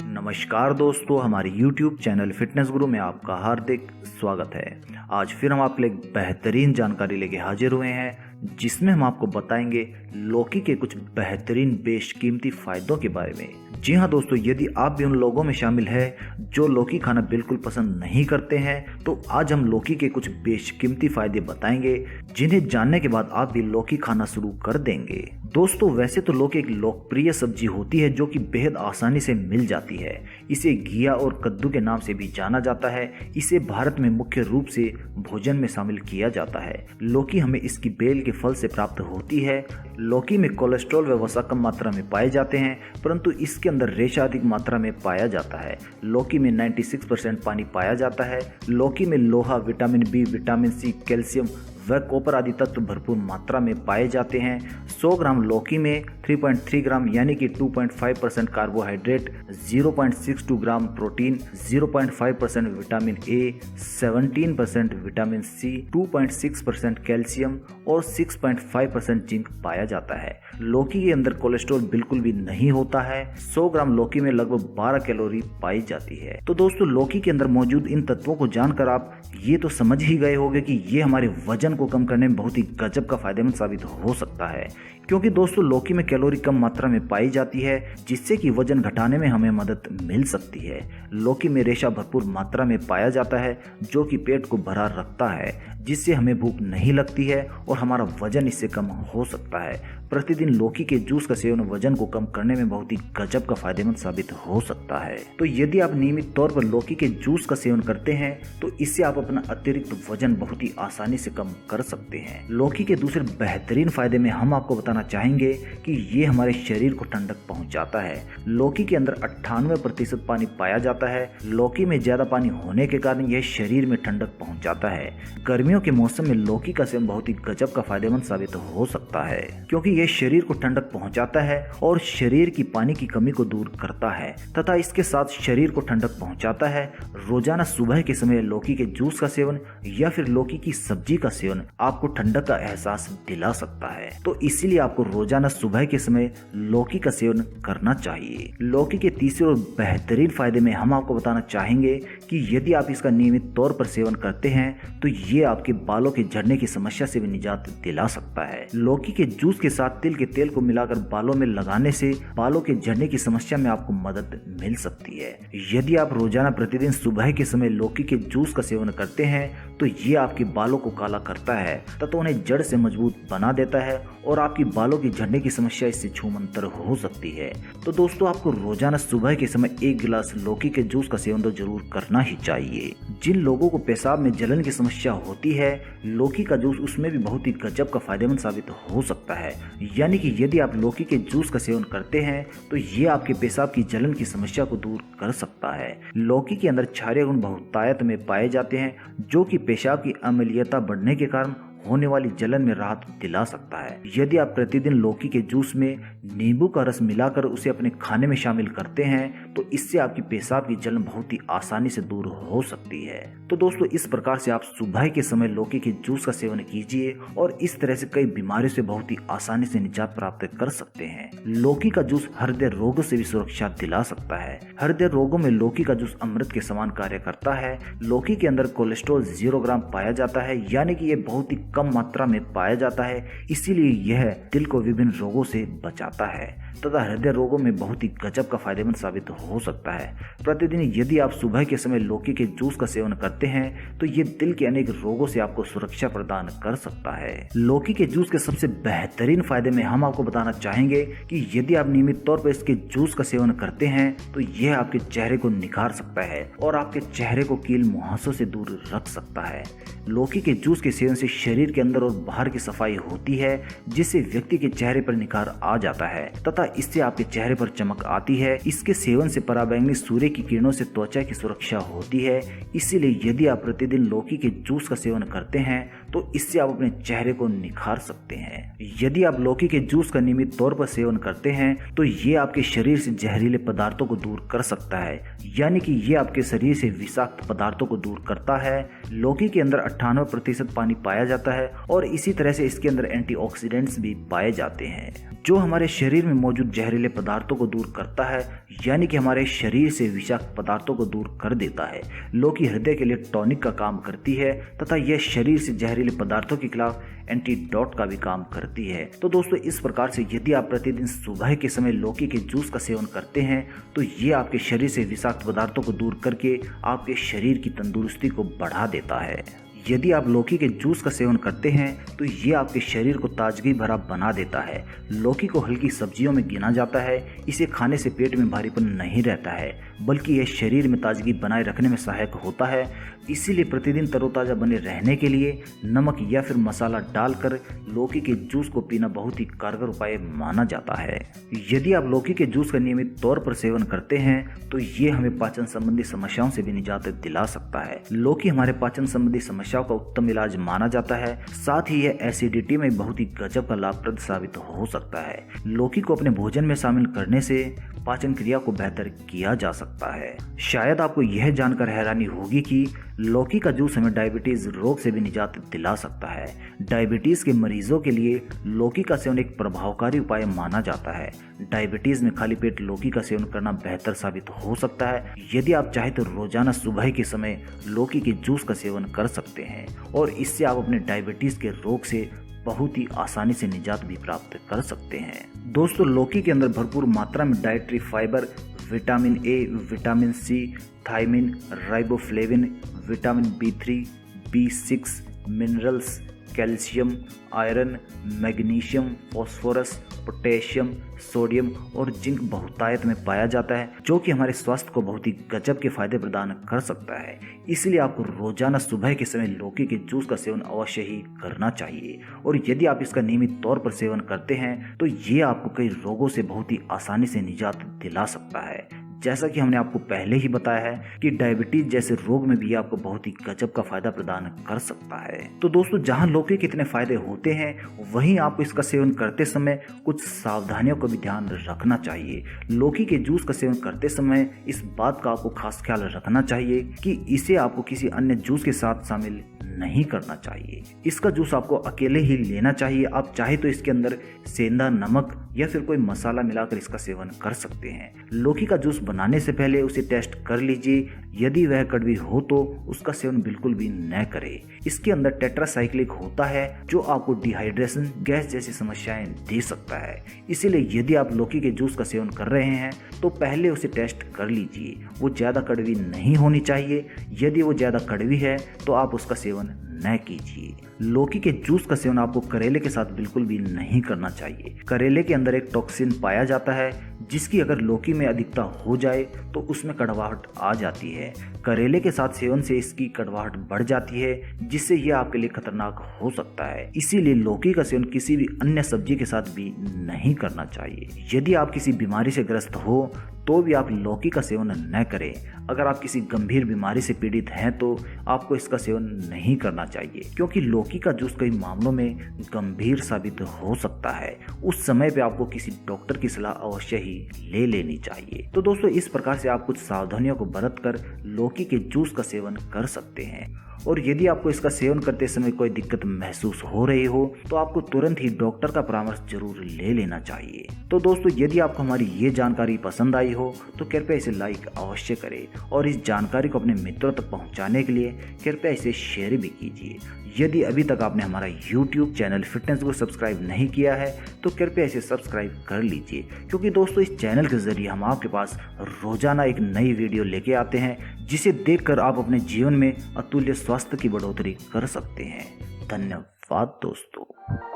नमस्कार दोस्तों, हमारे YouTube चैनल फिटनेस गुरु में आपका हार्दिक स्वागत है। आज फिर हम आपके लिए एक बेहतरीन जानकारी लेके हाजिर हुए हैं, जिसमें हम आपको बताएंगे लौकी के कुछ बेहतरीन बेशकीमती फायदों के बारे में। जी हाँ दोस्तों, यदि आप भी उन लोगों में शामिल हैं जो लौकी खाना बिल्कुल पसंद नहीं करते हैं, तो आज हम लौकी के कुछ बेशकीमती फायदे बताएंगे, जिन्हें जानने के बाद आप भी लौकी खाना शुरू कर देंगे। दोस्तों, वैसे तो लौकी एक लोकप्रिय सब्जी होती है जो कि बेहद आसानी से मिल जाती है। इसे घिया और कद्दू के नाम से भी जाना जाता है। इसे भारत में मुख्य रूप से भोजन में शामिल किया जाता है। लौकी हमें इसकी बेल के फल से प्राप्त होती है। लौकी में कोलेस्ट्रॉल व वसा कम मात्रा में पाए जाते हैं, परंतु इसके अंदर रेशा अधिक मात्रा में पाया जाता है। लौकी में 96% पानी पाया जाता है। लौकी में लोहा, vitamin B, vitamin C, calcium व कॉपर आदि तत्व भरपूर मात्रा में पाए जाते हैं। 100 ग्राम लौकी में 3.3 ग्राम यानी कि 2.5% carbohydrate, 0.62 gram protein, 0.5% vitamin A, 17% vitamin C, 2.6% calcium और 6.5% जिंक पाया जाता है। लौकी के अंदर कोलेस्ट्रॉल बिल्कुल भी नहीं होता है। 100 ग्राम लौकी में लगभग 12 कैलोरी पाई जाती है। तो दोस्तों, लौकी के अंदर मौजूद इन तत्वों को जानकर आप ये तो समझ ही गए होंगे कि ये हमारे वजन को कम करने में बहुत ही गजब का फायदेमंद साबित हो सकता है, क्योंकि दोस्तों लौकी में कैलोरी कम मात्रा में पाई जाती है, जिससे कि वजन घटाने में हमें मदद मिल सकती है। लौकी में रेशा भरपूर मात्रा में पाया जाता है, जो कि पेट को भरा रखता है, जिससे हमें भूख नहीं लगती है और हमारा वजन इससे कम हो सकता है। प्रतिदिन लौकी के जूस का सेवन वजन को कम करने में बहुत ही गजब का फायदेमंद साबित हो सकता है। तो यदि आप नियमित तौर पर लौकी के जूस का सेवन करते हैं, तो इससे आप अपना अतिरिक्त वजन बहुत ही आसानी से कम कर सकते हैं। लौकी के दूसरे बेहतरीन फायदे में हम आपको बताना चाहेंगे कि ये हमारे शरीर को ठंडक पहुंचाता है। लौकी के अंदर 98% पानी पाया जाता है। लौकी में ज्यादा पानी होने के कारण यह शरीर में ठंडक पहुंचाता है। गर्मियों के मौसम में लौकी का सेवन बहुत ही गजब का फायदेमंद साबित हो सकता है, क्योंकि यह शरीर को ठंडक पहुंचाता है और शरीर की पानी की कमी को दूर करता है तथा इसके साथ शरीर को ठंडक पहुंचाता है। रोजाना सुबह के समय लौकी के जूस का सेवन या फिर लौकी की सब्जी का सेवन आपको ठंडक का एहसास दिला सकता है। तो इसीलिए आपको रोजाना सुबह के समय लौकी का सेवन करना चाहिए। लौकी के तीसरे और बेहतरीन फायदे में हम आपको बताना चाहेंगे कि यदि आप इसका नियमित तौर पर सेवन करते हैं, तो ये आपके बालों के झड़ने की समस्या से भी निजात दिला सकता है। लौकी के जूस के साथ तिल के तेल को मिलाकर बालों में लगाने से बालों के झड़ने की समस्या में आपको मदद मिल सकती है। यदि आप रोजाना प्रतिदिन सुबह के समय लौकी के जूस का सेवन करते हैं, तो ये आपके बालों को काला करता है तथा उन्हें जड़ से मजबूत बना देता है और आपकी बालों की झड़ने की समस्या इससे छूमंतर हो सकती है। तो दोस्तों, आपको रोजाना सुबह के समय 1 गिलास लौकी के जूस का सेवन तो जरूर करना ही चाहिए। जिन लोगों को पेशाब में जलन की समस्या होती है, लौकी का जूस उसमें भी बहुत ही गजब का फायदेमंद साबित हो सकता है। यानी कि यदि आप लौकी के जूस का सेवन करते हैं, तो ये आपके पेशाब की जलन की समस्या को दूर कर सकता है। लौकी के अंदर क्षारीय गुण बहुतायत में पाए जाते हैं, जो कि पेशाब की अम्लीयता बढ़ने के कारण होने वाली जलन में राहत दिला सकता है। यदि आप प्रतिदिन लौकी के जूस में नींबू का रस मिलाकर उसे अपने खाने में शामिल करते हैं, तो इससे आपकी पेशाब की जलन बहुत ही आसानी से दूर हो सकती है। तो दोस्तों, इस प्रकार से आप सुबह के समय लौकी के जूस का सेवन कीजिए और इस तरह से कई बीमारियों से बहुत ही आसानी से निजात प्राप्त कर सकते हैं। लौकी का जूस हृदय रोगों से भी सुरक्षा दिला सकता है। हृदय रोगों में लौकी का जूस अमृत के समान कार्य करता है। लौकी के अंदर कोलेस्ट्रॉल 0 ग्राम पाया जाता है, यानी कि ये बहुत ही कम मात्रा में पाया जाता है। इसीलिए यह दिल को विभिन्न रोगों से बचाता है तथा हृदय रोगों में बहुत ही गजब का फायदेमंद साबित हो सकता है। प्रतिदिन यदि आप सुबह के समय लौकी के जूस का सेवन करते हैं, तो ये दिल के अनेक रोगों से आपको सुरक्षा प्रदान कर सकता है। लौकी के जूस के सबसे बेहतरीन फायदे में हम आपको बताना चाहेंगे कि यदि आप नियमित तौर पर इसके जूस का सेवन करते हैं, तो यह आपके चेहरे को निखार सकता है और आपके चेहरे को कील मुहासों से दूर रख सकता है। लौकी के जूस के सेवन से शरीर के अंदर और बाहर की सफाई होती है, जिससे व्यक्ति के चेहरे पर निखार आ जाता है तथा इससे आपके चेहरे पर चमक आती है। इसके सेवन से पराबैंगनी सूर्य की किरणों से त्वचा की सुरक्षा होती है। इसीलिए यदि आप प्रतिदिन लौकी के जूस का सेवन करते हैं, तो तो इससे आप अपने चेहरे को निखार सकते हैं। यदि आप लौकी के जूस का नियमित तौर पर सेवन करते हैं तो ये आपके शरीर से जहरीले पदार्थों को दूर कर सकता है, यानी कि ये आपके शरीर से विषाक्त पदार्थों को दूर करता है। लौकी के अंदर 98% पानी पाया जाता है और इसी तरह से इसके अंदर एंटीऑक्सीडेंट्स भी पाए जाते हैं जो हमारे शरीर में मौजूद जहरीले पदार्थों को दूर करता है, यानी कि हमारे शरीर से विषाक्त पदार्थों को दूर कर देता है। लौकी हृदय के लिए टॉनिक का काम करती है तथा यह शरीर से जहरीले पदार्थों के खिलाफ एंटीडोट का भी काम करती है। तो दोस्तों इस प्रकार से यदि आप प्रतिदिन सुबह के समय लौकी के जूस का सेवन करते हैं तो ये आपके शरीर से विषाक्त पदार्थों को दूर करके आपके शरीर की तंदुरुस्ती को बढ़ा देता है। यदि आप लौकी के जूस का सेवन करते हैं तो ये आपके शरीर को ताजगी भरा बना देता है। लौकी को हल्की सब्जियों में गिना जाता है। इसे खाने से पेट में भारीपन नहीं रहता है, बल्कि यह शरीर में ताजगी बनाए रखने में सहायक होता है। इसीलिए प्रतिदिन तरोताज़ा बने रहने के लिए नमक या फिर मसाला डालकर लौकी के जूस को पीना बहुत ही कारगर उपाय माना जाता है। यदि आप लौकी के जूस का नियमित तौर पर सेवन करते हैं तो ये हमें पाचन संबंधी समस्याओं से भी निजात दिला सकता है। लौकी हमारे पाचन संबंधी समस्याओं का उत्तम इलाज माना जाता है। साथ ही यह एसिडिटी में बहुत ही गजब का लाभप्रद साबित हो सकता है। लौकी को अपने भोजन में शामिल करने से पाचन क्रिया को बेहतर किया जा सकता है। शायद आपको यह जानकर हैरानी होगी कि लौकी का जूस हमें डायबिटीज रोग से भी निजात दिला सकता है। डायबिटीज के मरीजों के लिए लौकी का सेवन एक प्रभावकारी उपाय माना जाता है। डायबिटीज में खाली पेट लौकी का सेवन करना बेहतर साबित हो सकता है। यदि आप चाहे तो रोजाना सुबह के समय लौकी के जूस का सेवन कर सकते हैं और इससे आप अपने डायबिटीज के रोग से बहुत ही आसानी से निजात भी प्राप्त कर सकते हैं। दोस्तों लौकी के अंदर भरपूर मात्रा में dietary fibre, vitamin A, vitamin C, thiamine, riboflavin, vitamin B3, B6, minerals, calcium, iron, magnesium, phosphorus, potassium, sodium और जिंक बहुतायत में पाया जाता है, जो कि हमारे स्वास्थ्य को बहुत ही गजब के फायदे प्रदान कर सकता है। इसलिए आपको रोजाना सुबह के समय लौकी के जूस का सेवन अवश्य ही करना चाहिए और यदि आप इसका नियमित तौर पर सेवन करते हैं तो ये आपको कई रोगों से बहुत ही आसानी से निजात दिला सकता है। जैसा कि हमने आपको पहले ही बताया है कि डायबिटीज जैसे रोग में भी आपको बहुत ही गजब का फायदा प्रदान कर सकता है। तो दोस्तों जहां लौकी के इतने फायदे होते हैं वहीं आपको इसका सेवन करते समय कुछ सावधानियों का भी ध्यान रखना चाहिए। लौकी के जूस का सेवन करते समय इस बात का आपको खास ख्याल रखना चाहिए कि इसे आपको किसी अन्य जूस के साथ शामिल नहीं करना चाहिए। इसका जूस आपको अकेले ही लेना चाहिए। आप चाहे तो इसके अंदर सेंधा नमक या फिर कोई मसाला मिलाकर इसका सेवन कर सकते हैं। लौकी का जूस बनाने से पहले उसे टेस्ट कर लीजिए। यदि वह कड़वी हो तो उसका सेवन बिल्कुल भी न करें। इसके अंदर टेट्रासाइक्लिक होता है जो आपको डिहाइड्रेशन, गैस जैसी समस्याएं दे सकता है। इसीलिए यदि आप लौकी के जूस का सेवन कर रहे हैं तो पहले उसे टेस्ट कर लीजिए। वो ज्यादा कड़वी नहीं होनी चाहिए। यदि वो ज्यादा कड़वी है तो आप उसका सेवन न कीजिए। लौकी के जूस का सेवन आपको करेले के साथ बिल्कुल भी नहीं करना चाहिए। करेले के अंदर एक टॉक्सिन पाया जाता है जिसकी अगर लौकी में अधिकता हो जाए तो उसमें कड़वाहट आ जाती है। करेले के साथ सेवन से इसकी कड़वाहट बढ़ जाती है जिससे यह आपके लिए खतरनाक हो सकता है। इसीलिए लौकी का सेवन किसी भी अन्य सब्जी के साथ भी नहीं करना चाहिए। यदि आप किसी बीमारी से ग्रस्त हो तो भी आप लौकी का सेवन न करें। अगर आप किसी गंभीर बीमारी से पीड़ित हैं तो आपको इसका सेवन नहीं करना चाहिए, क्योंकि लौकी का जूस कई मामलों में गंभीर साबित हो सकता है। उस समय पे आपको किसी डॉक्टर की सलाह अवश्य ही ले लेनी चाहिए। तो दोस्तों इस प्रकार से आप कुछ सावधानियों को बरत कर लौकी के जूस का सेवन कर सकते हैं। और यदि आपको इसका सेवन करते समय कोई दिक्कत महसूस हो रही हो तो आपको तुरंत ही डॉक्टर का परामर्श जरूर ले लेना चाहिए। तो दोस्तों यदि आपको हमारी ये जानकारी पसंद आई हो तो कृपया इसे लाइक अवश्य करें और इस जानकारी को अपने मित्रों तक पहुंचाने के लिए कृपया इसे शेयर भी कीजिए। यदि अभी तक आपने हमारा YouTube चैनल फिटनेस गुरु सब्सक्राइब नहीं किया है तो कृपया इसे सब्सक्राइब कर लीजिए, क्योंकि दोस्तों इस चैनल के जरिए हम आपके पास रोजाना एक नई वीडियो लेके आते हैं जिसे देखकर आप अपने जीवन में अतुल्य स्वास्थ्य की बढ़ोतरी कर सकते हैं। धन्यवाद दोस्तों।